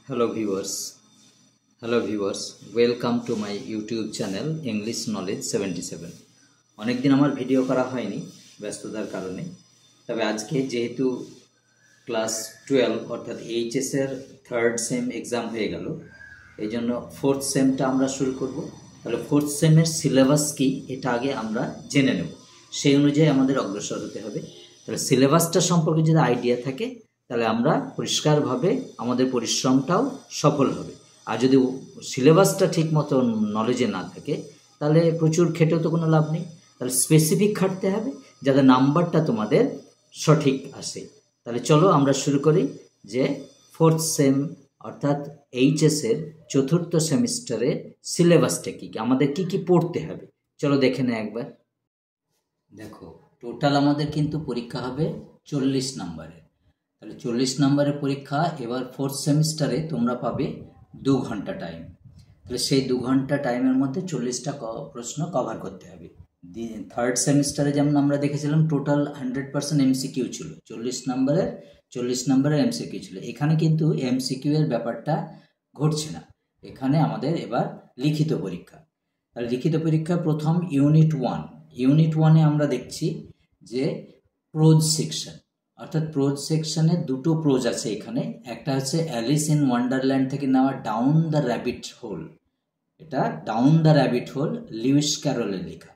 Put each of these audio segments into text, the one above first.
Hello viewers. Hello viewers. Welcome to my YouTube channel English Knowledge 77. অনেক দিন আমার video করা হয়নি ব্যস্ততার কারণে। তবে আজকে যেহেতু ক্লাস 12 অর্থাৎ এইচএস এর থার্ড সেম এক্সাম হয়ে গেল, এইজন্য ফোর্থ সেমটা আমরা শুরু করব। তাহলে ফোর্থ সেমের সিলেবাস কি এটা আগে আমরা জেনে নেব, সেই অনুযায়ী আমাদের অগ্রসর হতে হবে। তাহলে সিলেবাসটা সম্পর্কে যদি আইডিয়া থাকে তাহলে আমরা পরিষ্কারভাবে আমাদের পরিশ্রমটাও সফল হবে। আর যদি সিলেবাসটা ঠিক মতো নলেজে না থাকে তাহলে প্রচুর খেটেও তো কোনো লাভ নেই। তাহলে স্পেসিফিক খাটতে হবে যাতে নাম্বারটা তোমাদের সঠিক আসে। তাহলে চলো আমরা শুরু করি যে ফোর্থ সেম অর্থাৎ এইচএস এর চতুর্থ সেমিস্টারের সিলেবাসটা কী কী, আমাদের কি কি পড়তে হবে চলো দেখে নেই একবার। দেখো, টোটাল আমাদের কিন্তু পরীক্ষা হবে 40 নম্বরের। তাহলে 40 নম্বরের পরীক্ষা। এবার ফোর্থ সেমিস্টারে তোমরা পাবে 2 ঘন্টা টাইম। তাহলে সেই 2 ঘন্টা টাইমের মধ্যে 40টা প্রশ্ন কভার করতে হবে। থার্ড সেমিস্টারে যেমন আমরা দেখেছিলাম টোটাল 100% এমসিকিউ ছিল, 40 নম্বরের এমসিকিউ ছিল। এখানে কিন্তু এমসিকিউ এর ব্যাপারটা ঘটছে না, এখানে আমাদের এবার লিখিত পরীক্ষা। তাহলে লিখিত পরীক্ষা প্রথম ইউনিট 1 আমরা দেখছি যে প্রোজ সেকশন, অর্থাৎ প্রোজ সেকশনে দুটো প্রোজ আছে এখানে। একটা হচ্ছে অ্যালিস ইন ওয়ান্ডারল্যান্ড থেকে নেওয়া ডাউন দ্য র্যাবিট হোল, এটা down the rabbit hole Lewis ক্যারলের লেখা।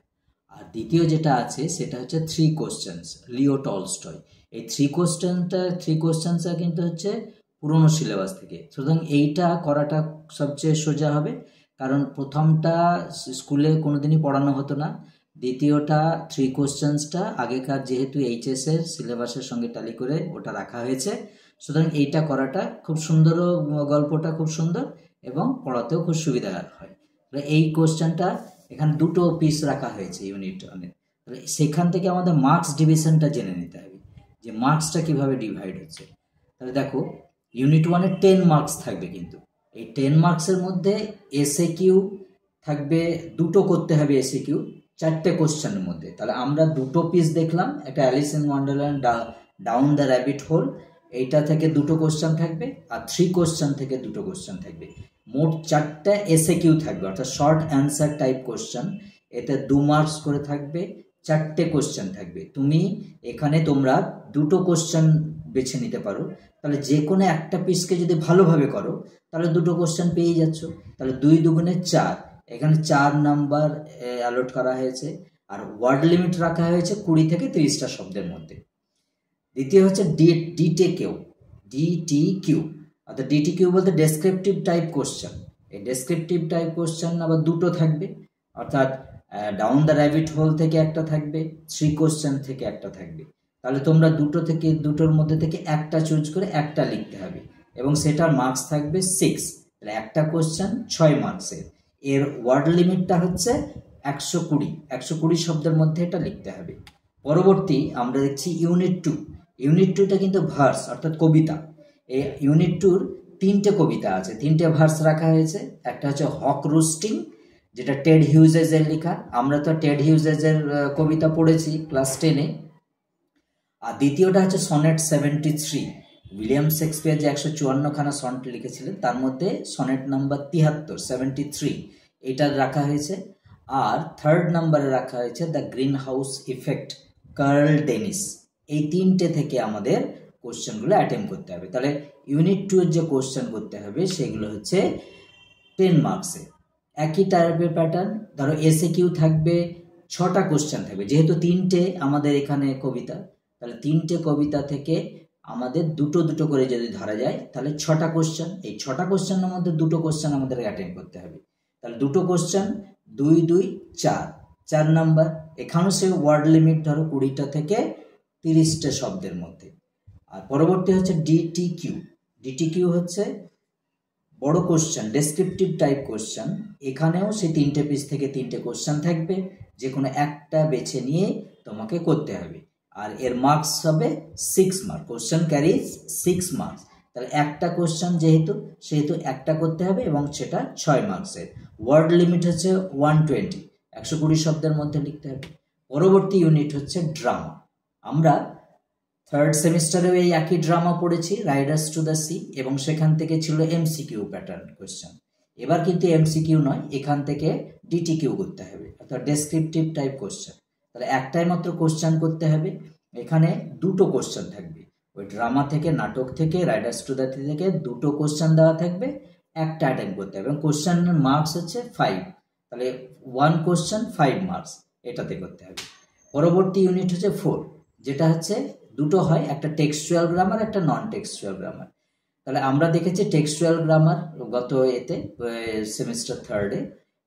আর দ্বিতীয় যেটা আছে সেটা হচ্ছে 3 কোশ্চেন্স লিও টলস্টয়। এই 3 কোশ্চেন্সটা কিন্তু হচ্ছে পুরনো সিলেবাস থেকে, সুতরাং এইটা করাটা সবচেয়ে সোজা হবে, কারণ প্রথমটা স্কুলে কোনোদিনই পড়ানো হতো না, দ্বিতীয়টা 3 কোশ্চেন্সটা আগেকার যেহেতু এইচএস এর সিলেবাসের সঙ্গে ট্যালি করে ওটা রাখা হয়েছে, সুতরাং এইটা করাটা খুব সুন্দর, গল্পটা খুব সুন্দর এবং পড়াতেও খুব সুবিধা হয়। এই কোশ্চেনটা এখানে দুটো পিস রাখা হয়েছে ইউনিট 1। তাহলে সেখান থেকে আমাদের মার্কস ডিভিশনটা জেনে নিতে হবে যে মার্কসটা কিভাবে ডিভাইড হচ্ছে। তাহলে দেখো, ইউনিট 1-এ 10 মার্কস থাকবে, কিন্তু এই 10 মার্কসের মধ্যে এসএ কিউ থাকবে, দুটো করতে হবে এসএ কিউ 4টে কোশ্চেনের মধ্যে। তাহলে আমরা দুটো পিস দেখলাম, একটা Alice in Wonderland down the rabbit whole, এইটা থেকে দুটো কোশ্চেন থাকবে, আর 3 কোশ্চেন থেকে দুটো কোশ্চেন থাকবে। মোট 4টা এসএ কিউ থাকবে, অর্থাৎ শর্ট অ্যান্সার টাইপ কোশ্চেন। এতে 2 মার্কস করে থাকবে, 4টে কোশ্চেন থাকবে। তোমরা দুটো কোশ্চেন বেছে নিতে পারো। তাহলে যে কোনো একটা পিসকে যদি ভালোভাবে করো তাহলে দুটো কোশ্চেন পেয়ে যাচ্ছ। তাহলে 2 দুগুণে 4, এখানে 4 নাম্বার অ্যালট করা হয়েছে। আর ওয়ার্ড লিমিট রাখা হয়েছে 20 থেকে 30টা শব্দের মধ্যে। দ্বিতীয় হচ্ছে ডিটিকিউ, অর্থাৎ ডিটিকিউ বলতে ডেসক্রিপটিভ টাইপ কোশ্চেন। এই ডেসক্রিপটিভ টাইপ কোশ্চেন আবার দুটো থাকবে, অর্থাৎ ডাউন দ্য র্যাবিট হোল থেকে একটা থাকবে, 3 কোশ্চেন থেকে একটা থাকবে। তাহলে তোমরা দুটোর মধ্যে থেকে একটা চুজ করে একটা লিখতে হবে, এবং সেটার মার্কস থাকবে 6। তাহলে একটা কোশ্চেন 6 মার্কসের। এর ওয়ার্ড লিমিটটা হচ্ছে 120 শব্দের মধ্যে এটা লিখতে হবে। পরবর্তী আমরা দেখছি ইউনিট 2টা কিন্তু ভার্স অর্থাৎ কবিতা। এই ইউনিট 2-র 3টে কবিতা আছে, 3টে ভার্স রাখা হয়েছে। একটা হচ্ছে হক রুস্টিং, যেটা টেড হিউজেসের লেখা। আমরা তো টেড হিউজেসের কবিতা পড়েছি ক্লাস 10-এ। আর দ্বিতীয়টা হচ্ছে সনেট 73, উইলিয়াম শেক্সপিয়ার যে 154খানা সনেট লিখেছিলেন তার মধ্যে সনেট নাম্বার 73 এটা রাখা হয়েছে। আর থার্ড নাম্বারে রাখা হয়েছে the greenhouse effect Carl Dennis. এই 3টে থেকে আমাদের কোশ্চেনগুলো অ্যাটেম্প করতে হবে। তাহলে ইউনিট 2-এর যে কোশ্চেন করতে হবে সেগুলো হচ্ছে 10 মার্কসে। একই টাইপের প্যাটার্ন। ধরো এসএ কিউ থাকবে 6টা কোশ্চেন থাকবে, যেহেতু 3টে আমাদের এখানে কবিতা, তাহলে 3টে কবিতা থেকে আমাদের দুটো করে যদি ধরা যায় তাহলে 6টা কোশ্চেন। এই 6টা কোশ্চেনের মধ্যে দুটো কোশ্চেন আমাদের অ্যাটেন্ড করতে হবে। তাহলে দুটো কোশ্চেন 2 2 4 নাম্বার। এখানেও সে ওয়ার্ড লিমিট ধরো 20টা থেকে 30টা শব্দের মধ্যে। আর পরবর্তী হচ্ছে ডিটিকিউ হচ্ছে বড় কোশ্চেন, ডেসক্রিপটিভ টাইপ কোশ্চেন। এখানেও সে 3টে পিস থেকে 3টে কোশ্চেন থাকবে, যে কোনো একটা বেছে নিয়ে তোমাকে করতে হবে। আর এর মার্কস হবে 6 মার্ক। Question caries 6 marks. তাহলে একটা কোশ্চেন সেহেতু একটা করতে হবে, এবং সেটা 6 মার্কসের। ওয়ার্ড লিমিট হচ্ছে 120 শব্দের মধ্যে লিখতে হবে। পরবর্তী ইউনিট হচ্ছে ড্রামা। আমরা থার্ড সেমিস্টারেও এই একই ড্রামা পড়েছি, রাইডার্স টু দ্য সি, এবং সেখান থেকে ছিল এমসিকিউ প্যাটার্ন কোয়েশ্চেন। এবার কিন্তু এমসিকিউ নয়, এখান থেকে ডিটিকিউ করতে হবে, অর্থাৎ ডেসক্রিপটিভ টাইপ কোয়েশ্চেন। তাহলে একটাই মাত্র কোয়েশ্চেন করতে হবে, এখানে দুটো কোয়েশ্চেন থাকবে, ওই ড্রামা থেকে, নাটক থেকে, রাইডার্স টু দ্য সি থেকে দুটো কোয়েশ্চেন দেওয়া থাকবে, একটা অ্যাটেন্ড করতে হবে, এবং কোয়েশ্চেনের মার্কস হচ্ছে 5। তাহলে 1 কোয়েশ্চেন 5 মার্কস, এটাতে করতে হবে। পরবর্তী ইউনিট হচ্ছে 4, যেটা হচ্ছে দুটো হয়, একটা টেক্সচুয়াল গ্রামার, একটা নন টেক্সচুয়াল গ্রামার। তাহলে আমরা দেখেছি টেক্সচুয়াল গ্রামার গত এতে সেমিস্টার থার্ডে,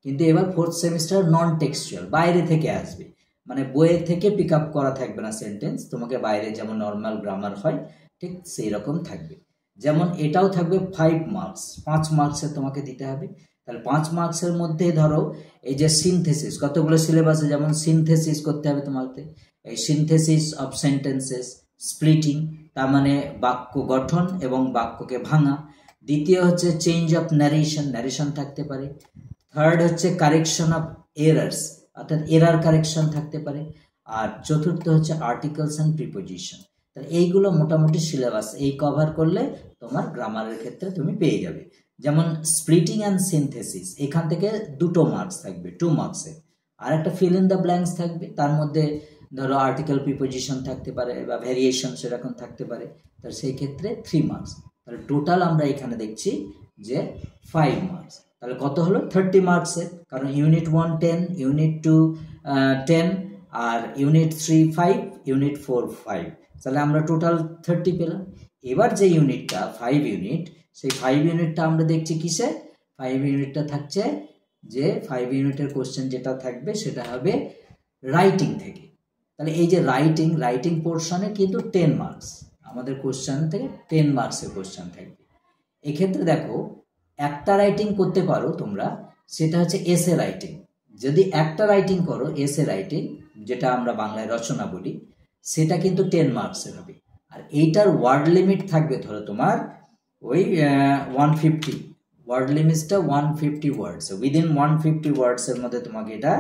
কিন্তু এবার ফোর্থ সেমিস্টার নন টেক্সচুয়াল, বাইরে থেকে আসবে, মানে বইয়ের থেকে পিক আপ করা থাকবে না সেন্টেন্স, তোমাকে বাইরে যেমন নর্মাল গ্রামার হয় ঠিক সেই রকম থাকবে। যেমন এটাও থাকবে 5 মার্কস, 5 মার্কসের তোমাকে দিতে হবে। তাহলে 5 মার্কসের মধ্যে ধরো এই যে সিনথেসিস, কতগুলো সিলেবাসে যেমন সিনথেসিস করতে হবে তোমাকে, এই সিনথেসিস অফ সেন্টেন্সেস, স্প্লিটিং, তার মানে বাক্য গঠন এবং বাক্যকে ভাঙা। দ্বিতীয় হচ্ছে চেঞ্জ অফ ন্যারেশন, ন্যারেশন থাকতে পারে। থার্ড হচ্ছে কারেকশন অফ এরার্স, অর্থাৎ এরার কারেকশন থাকতে পারে। আর চতুর্থ হচ্ছে আর্টিকেলস অ্যান্ড প্রিপোজিশন। তাহলে এইগুলো মোটামুটি সিলেবাস, এই কভার করলে তোমার গ্রামারের ক্ষেত্রে তুমি পেয়ে যাবে। যেমন স্প্লিটিং অ্যান্ড সিনথেসিস, এখান থেকে 2 মার্কস থাকবে, 2 মার্কসের। আর একটা ফিল ইন দ্য ব্ল্যাঙ্কস থাকবে, তার মধ্যে ধরো আর্টিকেল প্রিপোজিশন থাকতে পারে বা ভ্যারিয়েশন সেরকম থাকতে পারে, তাহলে সেই ক্ষেত্রে 3 মার্কস। তাহলে টোটাল আমরা এখানে দেখছি যে 5 মার্কস। তাহলে কত হলো? 30 মার্কসের, কারণ ইউনিট 1 10, ইউনিট 2 10, আর ইউনিট 3 5, ইউনিট 4 5। তাহলে আমরা টোটাল 30 পেলাম। এবার যে ইউনিটটা 5 ইউনিট, সেই 5 ইউনিটটা আমরা দেখছি কিসে? 5 ইউনিটটা থাকছে যে 5 ইউনিটের কোশ্চেন যেটা থাকবে সেটা হবে রাইটিং থেকে। তাহলে এই যে রাইটিং পোর্শনে কিন্তু 10 মার্কস, আমাদের কোশ্চেন থেকে 10 মার্কসের কোশ্চেন থাকবে। এক্ষেত্রে দেখো, একটা রাইটিং করতে পারো তোমরা, সেটা হচ্ছে এসে রাইটিং। যদি একটা রাইটিং করো, এসে রাইটিং, যেটা আমরা বাংলায় রচনা বলি, সেটা কিন্তু 10 মার্কসের হবে। আর এইটার ওয়ার্ড লিমিট থাকবে ধরো তোমার ওই 150, ওয়ার্ড লিমিটটা 150 ওয়ার্ডস, উইদিন 150 ওয়ার্ডসের মধ্যে তোমাকে এটা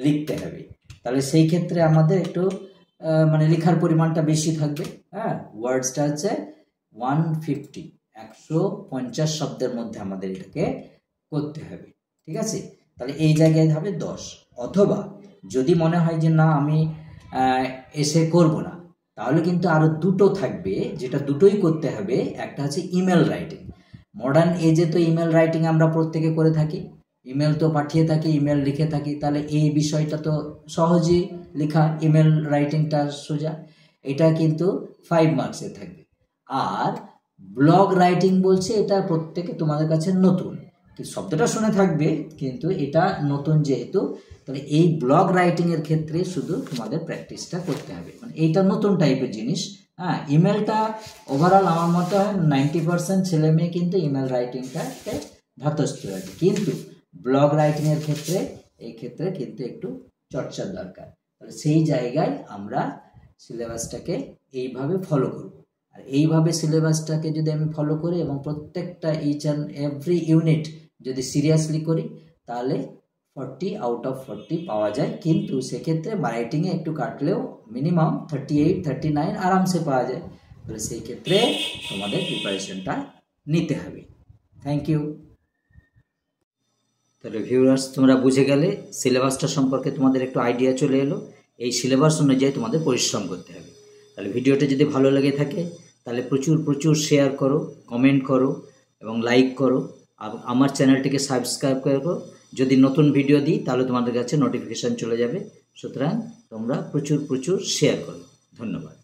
লিখতে হবে। তাহলে সেই ক্ষেত্রে আমাদের একটু মানে লেখার পরিমাণটা বেশি থাকবে। হ্যাঁ, ওয়ার্ডসটা হচ্ছে 150, 150 শব্দের মধ্যে আমাদের এটাকে করতে হবে, ঠিক আছে? তাহলে এই জায়গায় হবে 10। অথবা যদি মনে হয় যে না আমি এসে করব না, তাহলে কিন্তু আরো দুটো থাকবে, যেটা দুটোই করতে হবে। একটা হচ্ছে ইমেল রাইটিং। মডার্ন এজে তো ইমেল রাইটিং আমরা প্রত্যেকে করে থাকি, ইমেল তো পাঠিয়ে থাকি, ইমেল লিখে থাকি। তাহলে এই বিষয়টা তো সহজেই লেখা, ইমেল রাইটিংটা সোজা, এটা কিন্তু 5 মার্কসে থাকবে। আর ব্লগ রাইটিং বলছে, এটা প্রত্যেকে তোমাদের কাছে নতুন, শব্দটা শুনে থাকবে কিন্তু এটা নতুন যেহেতু, তাহলে এই ব্লগ রাইটিং এর ক্ষেত্রে শুধু তোমাদের প্র্যাকটিসটা করতে হবে, মানে এইটা নতুন টাইপের জিনিস। হ্যাঁ, ইমেলটা ওভারঅল আমার মতে হয় 90% ছেলে মেয়ে কিন্তু ইমেল রাইটিংটাকে ধাতস্থ আছে, কিন্তু ব্লগ রাইটিং এর ক্ষেত্রে এই ক্ষেত্রে কিন্তু একটু চর্চার দরকার। তাহলে সেই জায়গায় আমরা সিলেবাসটাকে এইভাবে ফলো করব। আর এইভাবে সিলেবাসটাকে যদি আমি ফলো করি এবং প্রত্যেকটা ইচ অ্যান্ড এভরি ইউনিট যদি সিরিয়াসলি করি, তাহলে 40 আউট অফ 40 পাওয়া যায়। কিন্তু সেক্ষেত্রে রাইটিংয়ে একটু কাটলেও মিনিমাম 38 39 আরামসে পাওয়া যায়। তাহলে সেই ক্ষেত্রে তোমাদের প্রিপারেশনটা নিতে হবে। Thank you. তাহলে ভিউয়ার্স, তোমরা বুঝে গেলে সিলেবাসটা সম্পর্কে তোমাদের একটু আইডিয়া চলে এলো। এই সিলেবাস অনুযায়ী তোমাদের পরিশ্রম করতে হবে। তাহলে ভিডিওটা যদি ভালো লেগে থাকে তাহলে প্রচুর শেয়ার করো, কমেন্ট করো এবং লাইক করো। আমার চ্যানেলটিকে সাবস্ক্রাইব করো। যদি নতুন ভিডিও দিই তাহলে তোমাদের কাছে নোটিফিকেশান চলে যাবে। সুতরাং তোমরা প্রচুর শেয়ার করো। ধন্যবাদ।